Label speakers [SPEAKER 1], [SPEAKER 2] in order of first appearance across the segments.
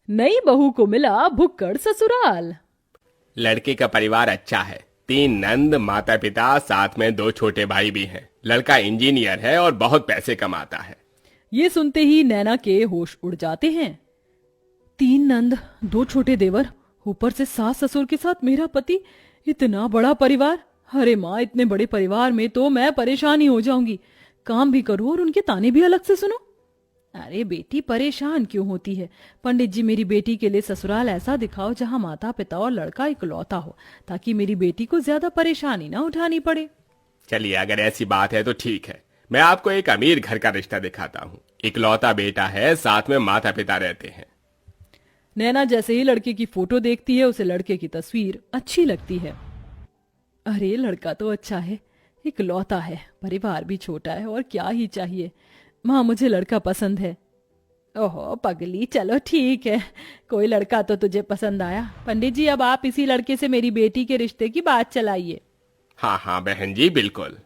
[SPEAKER 1] नई बहू को मिला भुक्कड़ ससुराल।
[SPEAKER 2] लड़के का परिवार अच्छा है। 3 नंद, माता पिता, साथ में 2 छोटे भाई भी हैं। लड़का इंजीनियर है और बहुत पैसे कमाता है।
[SPEAKER 1] ये सुनते ही नैना के होश उड़ जाते हैं। 3 नंद, 2 छोटे देवर, ऊपर से सास ससुर के साथ मेरा पति, इतना बड़ा परिवार। अरे माँ, इतने बड़े परिवार में तो मैं परेशान ही हो जाऊंगी। काम भी करूं और उनके ताने भी अलग से सुनो। अरे बेटी, परेशान क्यों होती है? पंडित जी, मेरी बेटी के लिए ससुराल ऐसा दिखाओ जहां माता पिता और लड़का इकलौता हो, ताकि मेरी बेटी को ज्यादा परेशानी ना उठानी पड़े।
[SPEAKER 2] चलिए, अगर ऐसी बात है तो ठीक है। मैं आपको एक अमीर घर का रिश्ता दिखाता हूँ। इकलौता बेटा है, साथ में माता पिता रहते हैं।
[SPEAKER 1] नैना जैसे ही लड़के की फोटो देखती है, उसे लड़के की तस्वीर अच्छी लगती है। अरे लड़का तो अच्छा है, इकलौता है, परिवार भी छोटा है, और क्या ही चाहिए। माँ, मुझे लड़का पसंद है। ओहो पगली, चलो ठीक है, कोई लड़का तो तुझे पसंद आया। पंडित जी, अब आप इसी लड़के से मेरी बेटी के रिश्ते की बात चलाइए।
[SPEAKER 2] हाँ हाँ बहन जी, बिल्कुल।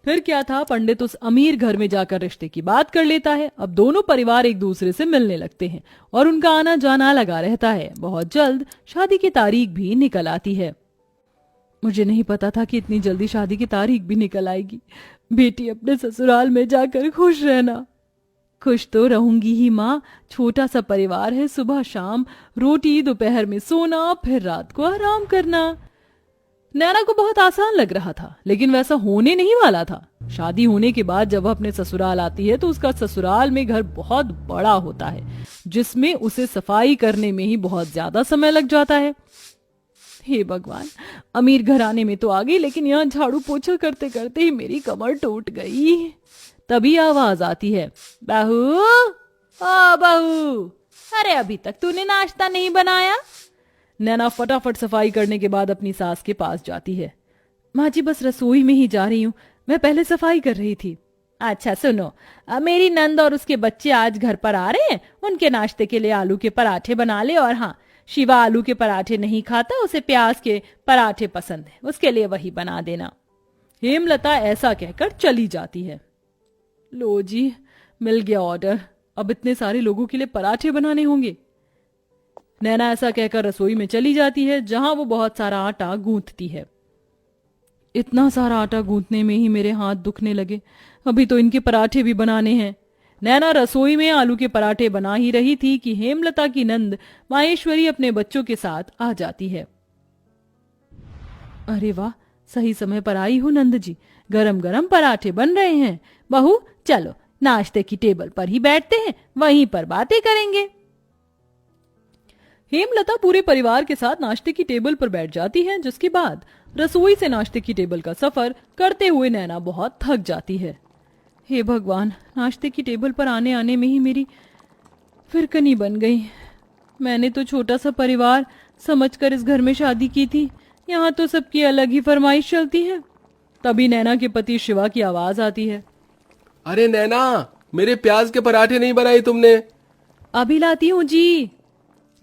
[SPEAKER 1] फिर क्या था, पंडित उस अमीर घर में जाकर रिश्ते की बात कर लेता है। अब दोनों परिवार एक दूसरे से मिलने लगते हैं और उनका आना जाना लगा रहता है। बहुत जल्द शादी की तारीख भी निकल आती है। मुझे नहीं पता था कि इतनी जल्दी शादी की तारीख भी निकल आएगी। बेटी, अपने ससुराल में जाकर खुश रहना। खुश तो रहूंगी ही माँ, छोटा सा परिवार है। सुबह शाम रोटी, दोपहर में सोना, फिर रात को आराम करना। नैना को बहुत आसान लग रहा था, लेकिन वैसा होने नहीं वाला था। शादी होने के बाद जब वह अपने ससुराल आती है तो उसका ससुराल में घर बहुत बड़ा होता है, जिसमें उसे सफाई करने में ही बहुत ज्यादा समय लग जाता है। हे भगवान, अमीर घराने में तो आ गई, लेकिन यहाँ झाड़ू पोछा करते करते ही मेरी कमर टूट गई। तभी आवाज आती है, बहू, ओ बहू, अरे अभी तक तूने नाश्ता नहीं बनाया? नैना फटाफट सफाई करने के बाद अपनी सास के पास जाती है। माँ जी, बस रसोई में ही जा रही हूँ, मैं पहले सफाई कर रही थी। अच्छा सुनो, मेरी नंद और उसके बच्चे आज घर पर आ रहे हैं। उनके नाश्ते के लिए आलू के पराठे बना ले। और हाँ, शिवा आलू के पराठे नहीं खाता, उसे प्याज के पराठे पसंद है, उसके लिए वही बना देना। हेमलता ऐसा कहकर चली जाती है। लो जी, मिल गया ऑर्डर। अब इतने सारे लोगों के लिए पराठे बनाने होंगे। नैना ऐसा कहकर रसोई में चली जाती है, जहां वो बहुत सारा आटा गूंथती है। इतना सारा आटा गूंथने में ही मेरे हाथ दुखने लगे, अभी तो इनके पराठे भी बनाने हैं। नैना रसोई में आलू के पराठे बना ही रही थी कि हेमलता की नंद माहेश्वरी अपने बच्चों के साथ आ जाती है। अरे वाह, सही समय पर आई हो नंद जी, गरम गरम पराठे बन रहे हैं। बहू, चलो नाश्ते की टेबल पर ही बैठते हैं, वहीं पर बातें करेंगे। हेमलता पूरे परिवार के साथ नाश्ते की टेबल पर बैठ जाती है, जिसके बाद रसोई से नाश्ते की टेबल का सफर करते हुए नैना बहुत थक जाती है। हे भगवान, नाश्ते की टेबल पर आने आने में ही मेरी फिरकनी बन गई। मैंने तो छोटा सा परिवार समझकर इस घर में शादी की थी, यहाँ तो सबकी अलग ही फरमाइश चलती है। तभी नैना के पति शिवा की आवाज आती है।
[SPEAKER 2] अरे नैना, मेरे प्याज के पराठे नहीं बनाए तुमने?
[SPEAKER 1] अभी लाती हूँ जी।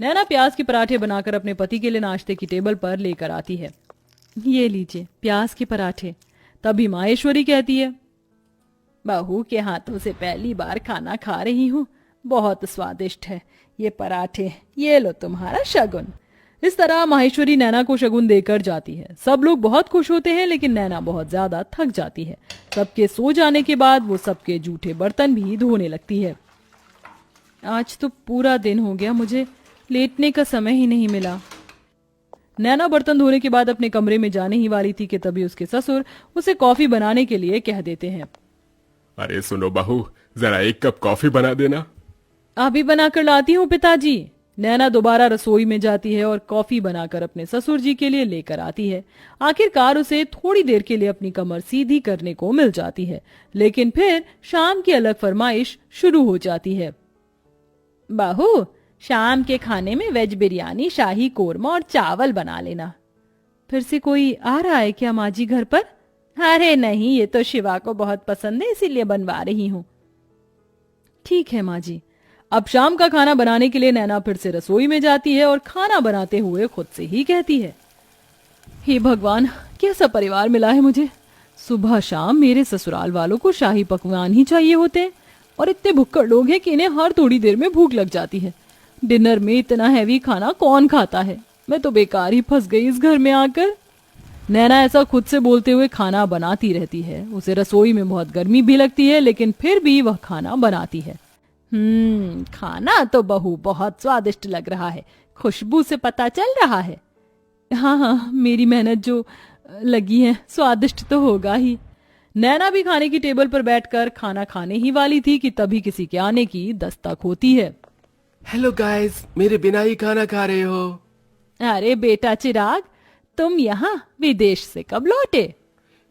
[SPEAKER 1] नैना प्याज के पराठे बनाकर अपने पति के लिए नाश्ते की टेबल पर लेकर आती है। ये लीजिए प्याज के पराठे। तभी माहेश्वरी कहती है, बहू के हाथों से पहली बार खाना खा रही हूँ, बहुत स्वादिष्ट है ये पराठे, ये लो तुम्हारा शगुन। इस तरह माहेश्वरी नैना को शगुन देकर जाती है। सब लोग बहुत खुश होते हैं, लेकिन नैना बहुत ज्यादा थक जाती है। सबके सो जाने के बाद वो सबके जूठे बर्तन भी धोने लगती है। आज तो पूरा दिन हो गया, मुझे लेटने का समय ही नहीं मिला। नैना बर्तन धोने के बाद अपने कमरे में जाने ही वाली थी कि तभी उसके ससुर उसे कॉफी बनाने के लिए कह देते हैं।
[SPEAKER 2] अरे सुनो बहू, जरा 1 कप कॉफी बना देना।
[SPEAKER 1] अभी बनाकर लाती हूँ पिताजी। नैना दोबारा रसोई में जाती है और कॉफी बनाकर अपने ससुर जी के लिए लेकर आती है। आखिरकार उसे थोड़ी देर के लिए अपनी कमर सीधी करने को मिल जाती है, लेकिन फिर शाम की अलग फरमाइश शुरू हो जाती है। बहू, शाम के खाने में वेज बिरयानी, शाही कोरमा और चावल बना लेना। फिर से कोई आ रहा है क्या माँ जी घर पर? अरे नहीं, ये तो शिवा को बहुत पसंद है, इसीलिए बनवा रही हूँ। ठीक है माँ जी। अब शाम का खाना बनाने के लिए नैना फिर से रसोई में जाती है और खाना बनाते हुए खुद से ही कहती है, हे भगवान, कैसा परिवार मिला है मुझे। सुबह शाम मेरे ससुराल वालों को शाही पकवान ही चाहिए होते हैं, और इतने भुक्कड़ लोग हैं कि इन्हें हर थोड़ी देर में भूख लग जाती है। डिनर में इतना हैवी खाना कौन खाता है? मैं तो बेकार ही फंस गई इस घर में आकर। नैना ऐसा खुद से बोलते हुए खाना बनाती रहती है। उसे रसोई में बहुत गर्मी भी लगती है, लेकिन फिर भी वह खाना बनाती है। खाना तो बहू बहुत स्वादिष्ट लग रहा है, खुशबू से पता चल रहा है। हाँ हाँ, मेरी मेहनत जो लगी है, स्वादिष्ट तो होगा ही। नैना भी खाने की टेबल पर बैठकर खाना खाने ही वाली थी कि तभी किसी के आने की दस्तक होती है।
[SPEAKER 2] हेलो गाइस, मेरे बिना ही खाना खा रहे हो?
[SPEAKER 1] अरे बेटा चिराग, तुम यहाँ विदेश से कब लौटे?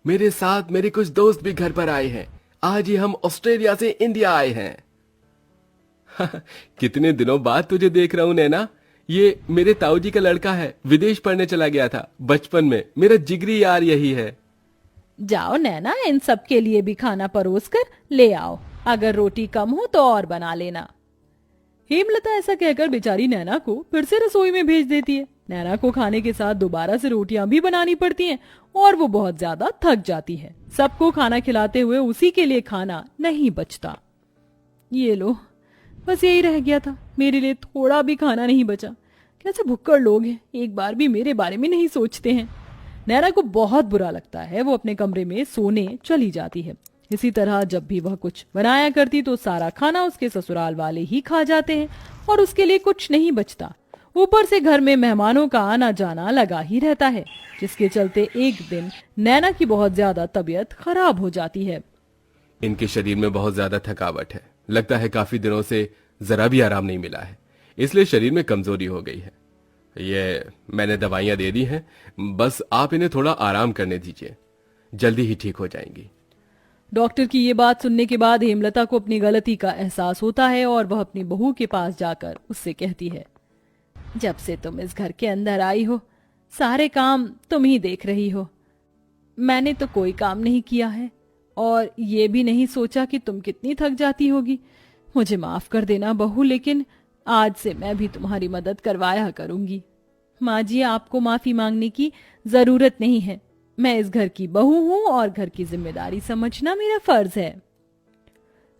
[SPEAKER 2] मेरे साथ मेरे कुछ दोस्त भी घर पर आए हैं। आज ही हम ऑस्ट्रेलिया से इंडिया आए हैं। कितने दिनों बाद तुझे देख रहा हूँ नैना। ये मेरे ताऊ जी का लड़का है, विदेश पढ़ने चला गया था बचपन में। मेरा जिगरी यार यही है।
[SPEAKER 1] जाओ नैना, इन सब के लिए भी खाना परोस कर ले आओ। अगर रोटी कम हो तो और बना लेना। हेमलता ऐसा कहकर बेचारी नैना को फिर से रसोई में भेज देती है। नैना को खाने के साथ दोबारा से रोटियां भी बनानी पड़ती हैं और वो बहुत ज्यादा थक जाती है। सबको खाना खिलाते हुए उसी के लिए खाना नहीं बचता। ये लो, बस यही रह गया था, मेरे लिए थोड़ा भी खाना नहीं बचा। कैसे भुक्कड़ लोग हैं, एक बार भी मेरे बारे में नहीं सोचते हैं। नैना को बहुत बुरा लगता है। वो अपने कमरे में सोने चली जाती है। इसी तरह जब भी वह कुछ बनाया करती तो सारा खाना उसके ससुराल वाले ही खा जाते हैं और उसके लिए कुछ नहीं बचता। ऊपर से घर में मेहमानों का आना जाना लगा ही रहता है, जिसके चलते एक दिन नैना की बहुत ज्यादा तबीयत खराब हो जाती है।
[SPEAKER 2] इनके शरीर में बहुत ज्यादा थकावट है। लगता है काफी दिनों से जरा भी आराम नहीं मिला है, इसलिए शरीर में कमजोरी हो गई है। ये मैंने दवाइयां दे दी हैं, बस आप इन्हें थोड़ा आराम करने दीजिए, जल्दी ही ठीक हो जाएंगी।
[SPEAKER 1] डॉक्टर की ये बात सुनने के बाद हेमलता को अपनी गलती का एहसास होता है और वह अपनी बहू के पास जाकर उससे कहती है, जब से तुम इस घर के अंदर आई हो सारे काम तुम ही देख रही हो। मैंने तो कोई काम नहीं किया है और ये भी नहीं सोचा कि तुम कितनी थक जाती होगी। मुझे माफ कर देना बहू, लेकिन आज से मैं भी तुम्हारी मदद करवाया करूंगी। माँ जी, आपको माफी मांगने की जरूरत नहीं है। मैं इस घर की बहू हूँ और घर की जिम्मेदारी समझना मेरा फर्ज है।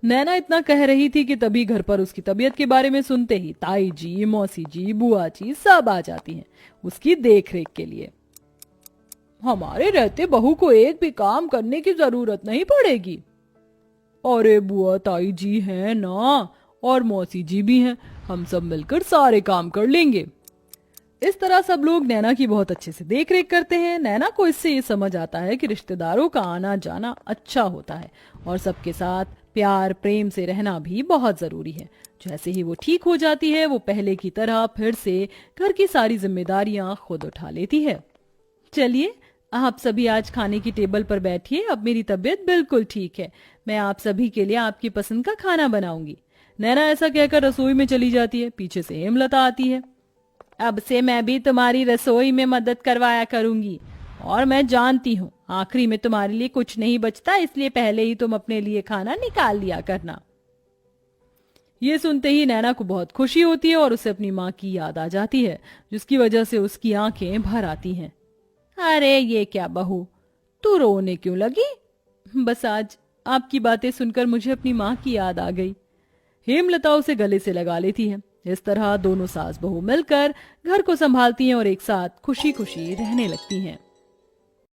[SPEAKER 1] नैना इतना कह रही थी कि तभी घर पर उसकी तबीयत के बारे में सुनते ही ताई जी, मौसी जी, बुआ जी सब आ जाती हैं उसकी देखरेख के लिए। हमारे रहते बहू को एक भी काम करने की जरूरत नहीं पड़ेगी। अरे बुआ ताई जी हैं ना, और मौसी जी भी हैं, हम सब मिलकर सारे काम कर लेंगे। इस तरह सब लोग नैना की बहुत अच्छे से देखरेख करते हैं। नैना को इससे ये समझ आता है कि रिश्तेदारों का आना जाना अच्छा होता है और सबके साथ प्यार प्रेम से रहना भी बहुत जरूरी है। जैसे ही वो ठीक हो जाती है, वो पहले की तरह फिर से घर की सारी जिम्मेदारियां खुद उठा लेती है। चलिए, आप सभी आज खाने की टेबल पर बैठिए। अब मेरी तबीयत बिल्कुल ठीक है। मैं आप सभी के लिए आपकी पसंद का खाना बनाऊंगी। नैना ऐसा कहकर रसोई में चली जाती है। पीछे से हेमलता आती है। अब से मैं भी तुम्हारी रसोई में मदद करवाया करूंगी और मैं जानती हूँ आखिरी में तुम्हारे लिए कुछ नहीं बचता, इसलिए पहले ही तुम अपने लिए खाना निकाल लिया करना। ये सुनते ही नैना को बहुत खुशी होती है और उसे अपनी माँ की याद आ जाती है, जिसकी वजह से उसकी आंखें भर आती हैं। अरे ये क्या बहू, तू रोने क्यों लगी? बस आज आपकी बातें सुनकर मुझे अपनी माँ की याद आ गई। हेमलता उसे गले से लगा लेती है। इस तरह दोनों सास बहू मिलकर घर को संभालती हैं और एक साथ खुशी खुशी रहने लगती हैं।